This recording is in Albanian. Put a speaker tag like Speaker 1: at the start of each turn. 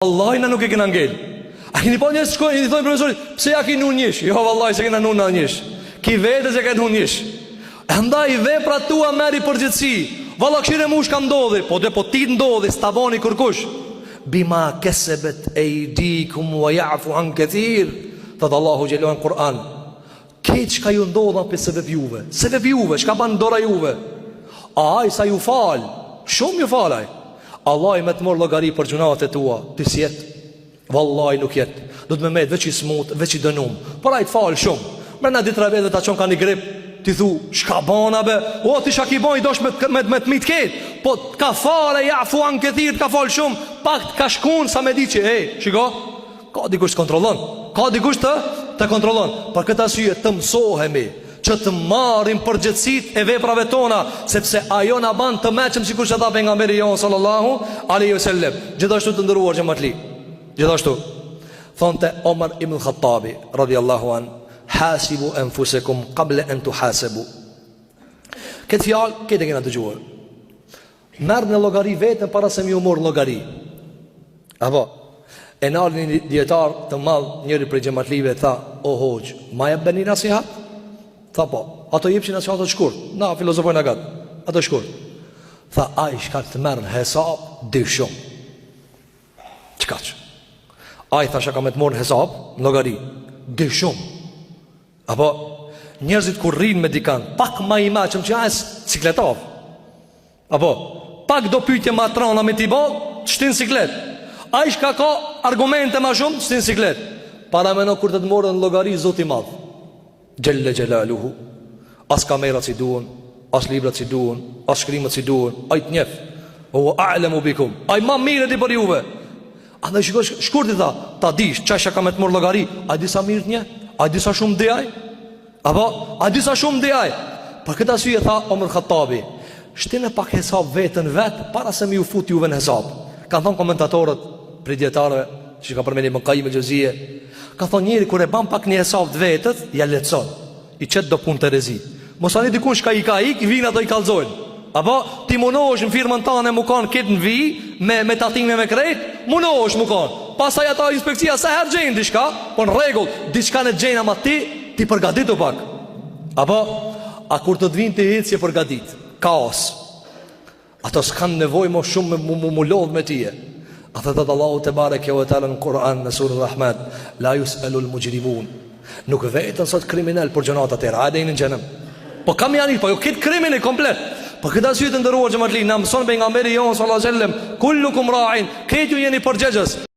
Speaker 1: Wallahi na nuk e kena ngel. A keni pa njerëz shkojnë i thonë profesorit, pse ja keni unë njësh? Jo vallahi se kena unë njësh. Ki vetë se kanë unë njësh. Andaj veprat tua merri përgjithësi. Vallahi këshire mush ka ndodhi, po ti ndodhi, stavoni kërkush. Bima kesebet eidikum wa ya'fu an kathir. Thot Allahu xhelalu në Kur'an. Keç ka ju ndodha për sebeb juve. Sebeb juve, çka ban dora juve. Ai sa ju fal, shumë ju falaj. Allah i me të morë logari për gjunat e tua. Ti si jet? Wallahi nuk jet. Do të me met veç i smut, veç i dënum. Por a i të falë shumë. Mërna ditra vete ta qonë ka një grip. Ti thu, shka bana be? O, ti shka ki bon i dosh me të mit ketë. Po ka fare, ja fu anë këthirë, ka falë shumë. Pak ka shkun sa me di që, shiko, ka dikush të kontrolon. Ka dikush të kontrolon. Për këtë asyje të mësohemi që të marrim përgjithësit e veprave tona, sepse ajo na ban të meqëm sikur që tha pejgamberi jon sallallahu alaihi wasallam. Gjithashtu të ndëruar xhamatli. Gjithashtu thonte Omar ibn Khattabi radhiyallahu an, hasibu anfusakum qabla an tuhasabu. Këtë fjalë këtë kena dëgjuar. Merrni llogari vetëm para se më u mor llogari. Apo e nalni një dietar të madh, njëri prej xhamatlive tha, o hoxh, ma jep beni nasihat? Tha po, ato jepshin asë ato shkurt. Na, filozofojnë agat, ato shkurt. Tha, a i shka të merë në hesab, dy shumë. Qka që? A i thasha ka me të morë në hesab, në logari, dy shumë. Apo, njerëzit kur rinë me dikan, pak ma i maqëm që ajës cikletav. Apo, pak do pytje ma trana me t'i bo, qëtin ciklet. A i shka ka argumente ma shumë, qëtin ciklet. Para me në kur të të morë në logari, zoti madhë. Gjelle gjelaluhu. As kamerat si duhen, as librat si duhen, as shkrimet si duhen. A i të njef, o a'lemu bikum, a i ma mire di për juve. A dhe shkurti tha, ta dish, qasha ka me të morë logari. A i disa mirë të nje, a i disa shumë dhejaj. Apo, a i disa shumë dhejaj. Për këtë asyje tha Omer Khattabi, shtine pak hesab vetën vetë, para se mi u fut juve në hesab. Kanë thonë komentatorët, predjetarëve, që ka përmeni më Qayyim el-Jawziyja, ka thonë njëri kër e ban pak një hesab të vetët, ja letëson, i qëtë do punë të rezi. Mosani dikun shka i ka ik, vinë ato i kalzojnë. Apo ti munohesh në firmën tane mu kanë këtë në vi, me tatime me krejt, munohesh mu kanë. Pasaj ata inspekcia se her gjenë diçka, po në regull, diçka në gjenë ama ti përgaditu pak. Apo, a kur të dvinë të hitë si përgadit, kaos. Ato s'kanë nevoj mo shumë mu lodh me tije. A thëtë Allahu te bareke ve teala në Kur'an në surën Rahman, la yus'alul mujrimun. Nuk vetën sot kriminal për gjënat atëra, hajde në xhenem. Po kam janë, po jo këtë krimin e komplet. Po këtë asyje të ndëruar xhamatli, na mëson pejgamberi jon sallallahu alaihi wasallam, kullukum ra'in, këtë ju jeni përgjegjës.